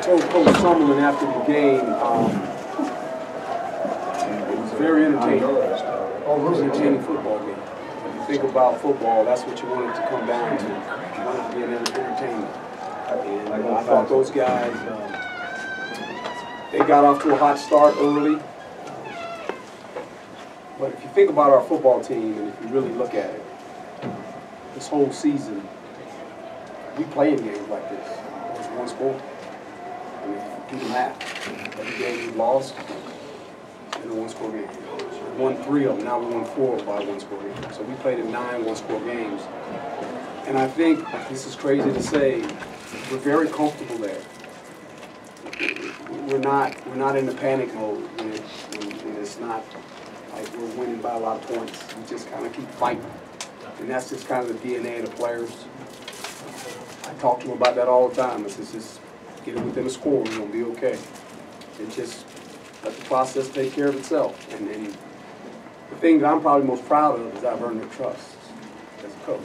told Coach Summerlin after the game, it was very entertaining. It was an entertaining football game. When you think about football, that's what you want it to come down to. You want it to be an entertainment. And I thought those guys, they got off to a hot start early. But if you think about our football team, and if you really look at it, this whole season, we play in games like this. It's one score. I mean, do the math. Every game we lost in a one-score game. We won 3 of them. Now we won 4 by one-score games. So we played in 9 one-score games. And I think, this is crazy to say, we're very comfortable there. We're not in the panic mode when it's not like we're winning by a lot of points. We just kind of keep fighting. And that's just kind of the DNA of the players. I talk to them about that all the time. I said, just get it within a score, we're going to be okay. And just let the process take care of itself. And the thing that I'm probably most proud of is I've earned their trust as a coach.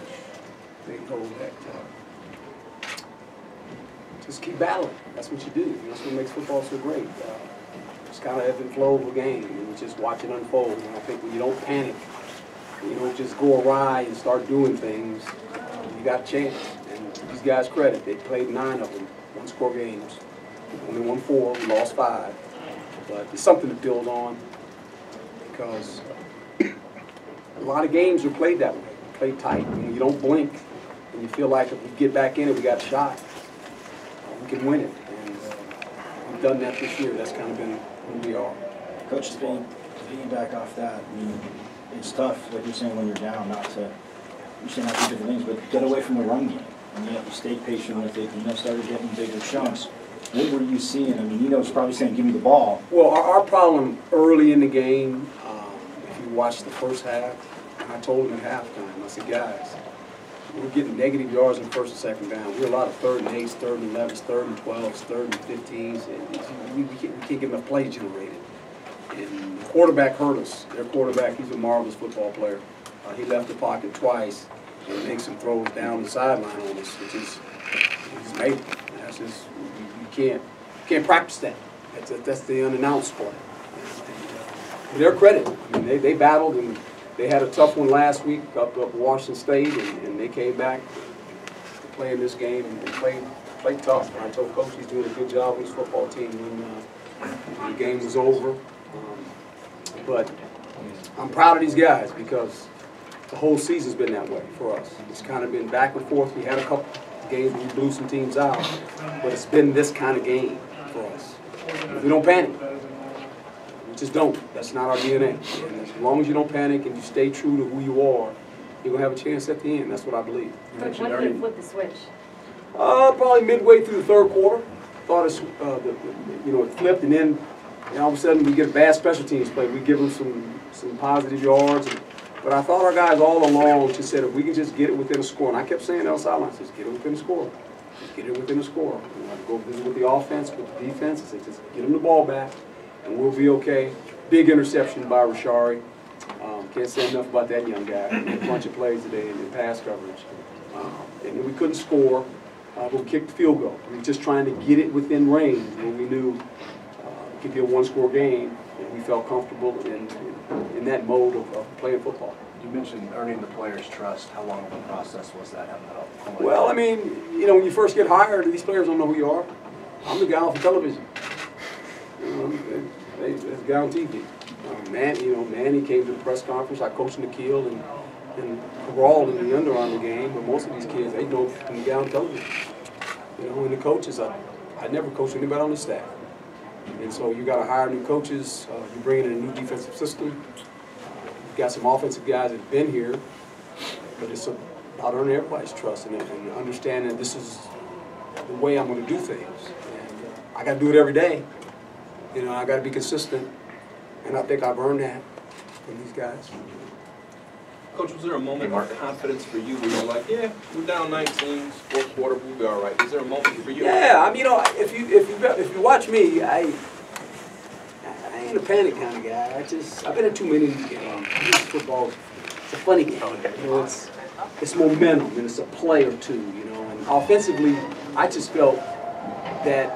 They hold that. Just keep battling. That's what you do. That's what makes football so great. It's kind of ebb and flow of a game, and you just watch it unfold. And I think when you don't panic, you don't just go awry and start doing things, you got a chance. And to these guys' credit, they played 9 of them, one-score games. We only won 4, we lost 5. But it's something to build on because a lot of games are played that way, played tight. When you don't blink and you feel like if we get back in it, we got a shot, we can win it. And we've done that this year. That's kind of been who we are. Coach, being back off that, I mean, it's tough, like you're saying, when you're down, not to, you're saying not to do different things, but get away from the run game. And yet you stayed patient with it, started getting bigger chunks. What were you seeing? I mean, was probably saying, give me the ball. Well, our problem early in the game, if you watch the first half, and I told them at halftime, I said, guys, we're getting negative yards in first and second down. We're a lot of 3rd and 8s, 3rd and 11s, 3rd and 12s, 3rd and 15s. And we can't get enough plays generated. And the quarterback hurt us. Their quarterback, he's a marvelous football player. He left the pocket twice and makes some throws down the sideline on us, which is amazing. That's just, you can't practice that. That's the unannounced part. And their credit, I mean, they battled and they had a tough one last week up Washington State, and they came back to play in this game and played tough. And I told Coach he's doing a good job with his football team when the game was over. But I'm proud of these guys because the whole season's been that way for us. It's kind of been back and forth. We had a couple games where we blew some teams out, but it's been this kind of game for us. We don't panic. We just don't. That's not our DNA. And as long as you don't panic and you stay true to who you are, you're going to have a chance at the end. That's what I believe. Coach, when did you flip the switch? Probably midway through the 3rd quarter. Thought it flipped, and then all of a sudden we get a bad special teams play. We give them some positive yards. But I thought our guys all along just said if we can just get it within a score, and I kept saying on the sidelines, just get it within a score. Just get it within a score. Go visit with the offense, with the defense, and say just get them the ball back, and we'll be okay. Big interception by Rashari. Can't say enough about that young guy. A bunch of plays today in pass coverage. And we couldn't score, but we kicked the field goal. We were just trying to get it within range when we knew it could be a one-score game, and we felt comfortable in that mode of playing football. You mentioned earning the players' trust. How long of a process was that? Well, I mean, when you first get hired, these players don't know who you are. I'm the guy off the television. There's a guy on TV. Manny came to the press conference. I coached Nikhil and Cabral in the Under Armour game, but most of these kids, they know from the guy on television. And the coaches, I never coached anybody on the staff. And so you got to hire new coaches. You bring in a new defensive system. You've got some offensive guys that have been here, but it's about earning everybody's trust and understanding this is the way I'm going to do things. And I got to do it every day. I got to be consistent, and I think I've earned that from these guys. Coach, was there a moment of confidence for you where you're like, yeah, we're down 19, 4th quarter, we'll be all right? Is there a moment for you? Yeah, I mean, if you watch me, I ain't a panic kind of guy. I've been in too many games. Football, it's a funny game. It's momentum and it's a play or two. And offensively, I just felt that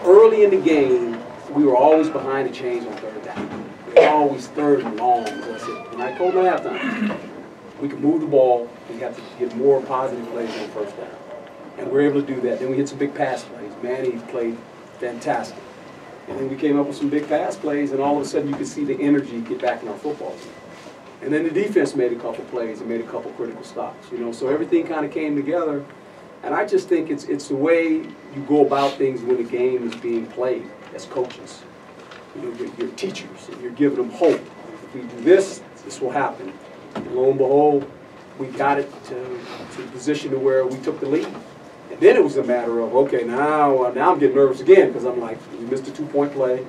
early in the game, we were always behind the chains on third down. We were always third and long. That's it. And I told them at halftime, we can move the ball. We got to get more positive plays on first down. And we were able to do that. Then we hit some big pass plays. Manny played fantastic. And then we came up with some big pass plays, and all of a sudden you could see the energy get back in our football team. And then the defense made a couple plays and made a couple critical stops. You know, so everything kind of came together. And I just think it's the way you go about things when the game is being played as coaches. You know, you're teachers, and you're giving them hope. If we do this, this will happen. And lo and behold, we got it to a position to where we took the lead. And then it was a matter of, okay, now I'm getting nervous again because I'm like, we missed a 2-point play.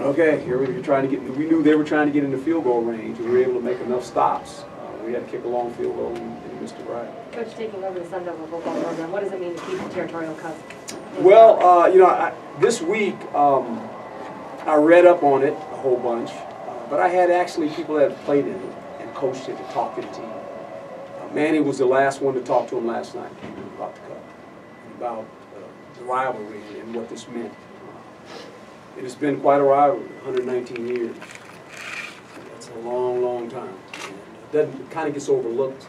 Okay, here we're trying to get. We knew they were trying to get in the field goal range, and we were able to make enough stops. We had to kick a long field goal and missed it right. Coach, taking over the Sun Devil football program, what does it mean to keep the territorial cup? Well, you know, this week I read up on it a whole bunch, but I had actually people that had played in it and coached it to talk to the team. Manny was the last one to talk to him last night about the cup, about the rivalry and what this meant. It has been quite a rivalry, 119 years. That's a long, long time. And it kind of gets overlooked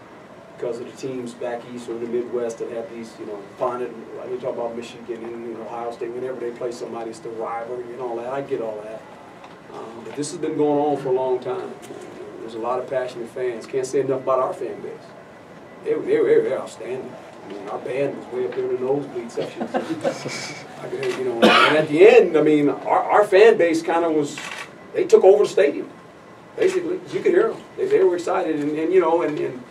because of the teams back east or in the Midwest that have these, you know, bonded, like we talk about Michigan and Ohio State, whenever they play somebody, it's the rivalry and all that. I get all that. But this has been going on for a long time. There's a lot of passionate fans. Can't say enough about our fan base. They're outstanding. I mean, our band was way up there in the nosebleed section. You know, and at the end, I mean, our fan base kind of was, they took over the stadium, basically. You could hear them. They were excited, and you know, and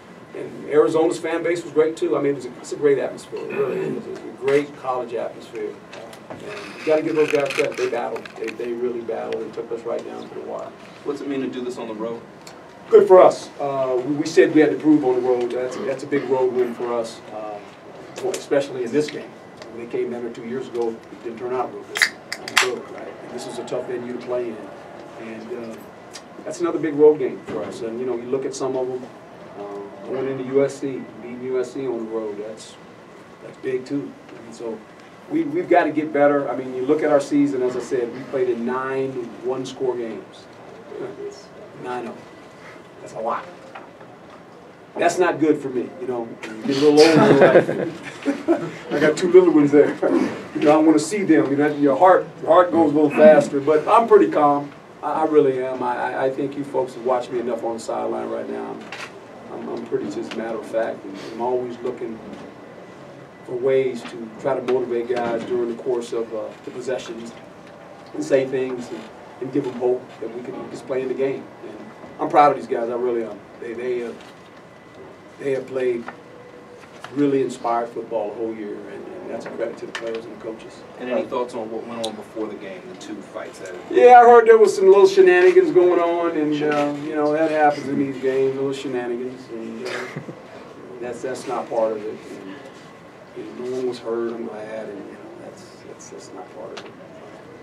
Arizona's fan base was great too. I mean, it's a great atmosphere. It really is. It's a great college atmosphere. And you got to give those guys credit. They battled. They really battled and took us right down to the wire. What's it mean to do this on the road? Good for us. We said we had to prove on the road. That's a big road win for us, especially in this game. When they came down there 2 years ago, it didn't turn out real good on the road, right? And this is a tough venue to play in, and that's another big road game for us. And you know, you look at some of them going into USC, beating USC on the road. That's big too. And so we've got to get better. I mean, you look at our season. As I said, we played in 9 one-score games. 9 of them. That's a lot. That's not good for me, you know. You get a little older in life. I got 2 little ones there. You know, I want to see them. You know, your heart goes a little faster. But I'm pretty calm. I really am. I think you folks have watched me enough on the sideline right now. I'm pretty just matter of fact. And I'm always looking for ways to try to motivate guys during the course of the possessions and say things and give them hope that we can just play in the game. And I'm proud of these guys. I really am. They have played really inspired football the whole year, and that's a credit to the players and the coaches. And any thoughts on what went on before the game, the 2 fights? Yeah, I heard there was some little shenanigans going on, and you know, that happens in these games, little shenanigans, and that's not part of it. And, you know, no one was hurt. I'm glad, and you know, that's not part of it.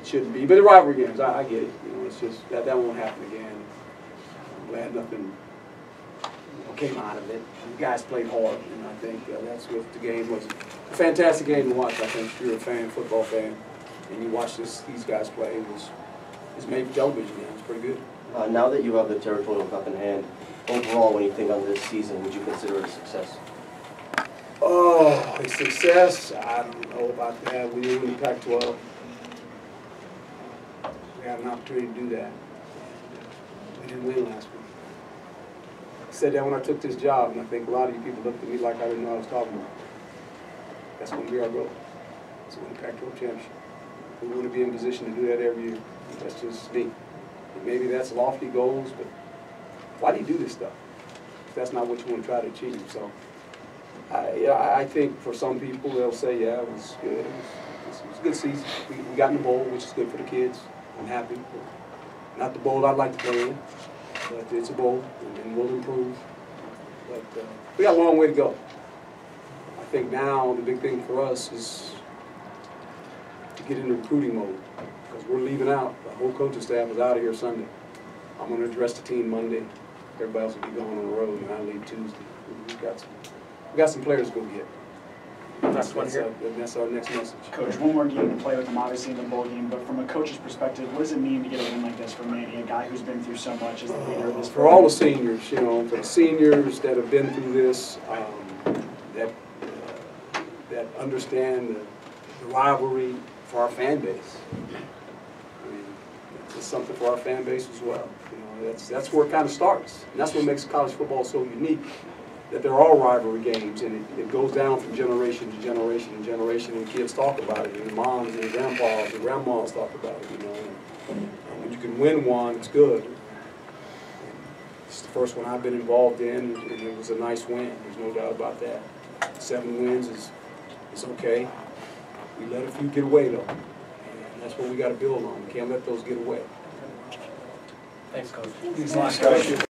It shouldn't be, but the rivalry games, I get it. You know, it's just that won't happen again. I'm glad nothing came out of it. The guys played hard, and I think that's what the game was. A fantastic game to watch. I think if you're a fan, football fan, and you watch these guys play, it's made for television. Man. It's pretty good. Now that you have the Territorial Cup in hand, overall, when you think on this season, would you consider it a success? Oh, a success? I don't know about that. We didn't win the Pac-12. We had an opportunity to do that. We didn't win last week. I said that when I took this job, and I think a lot of you people looked at me like I didn't know what I was talking about. That's going to be our goal. It's win the Pac-12 championship. We want to be in position to do that every year. That's just me. And maybe that's lofty goals, but why do you do this stuff if that's not what you want to try to achieve? So I think for some people, they'll say, yeah, it was good. It was a good season. We got in the bowl, which is good for the kids. I'm happy. Not the bowl I'd like to play in. But it's a bowl, and we'll improve. But we got a long way to go. I think now the big thing for us is to get into recruiting mode, because we're leaving out. The whole coaching staff is out of here Sunday. I'm going to address the team Monday. Everybody else will be going on the road, and I leave Tuesday. We got some players to go get. That's our next message. Coach, one more game to play with them, obviously in the bowl game, but from a coach's perspective, what does it mean to get a win like this from Manny, a guy who's been through so much as the leader of this For all the seniors, you know, for the seniors that have been through this, that understand the rivalry for our fan base. I mean, it's something for our fan base as well. You know, that's where it kind of starts, and that's what makes college football so unique. That there are rivalry games, and it goes down from generation to generation and generation, and kids talk about it, and the moms and the grandpas and grandmas talk about it, you know. And when you can win one, it's good. It's the first one I've been involved in, and it was a nice win. There's no doubt about that. 7 wins is okay. We let a few get away, though, and that's what we got to build on. We can't let those get away. Thanks, Coach. Thanks, Coach.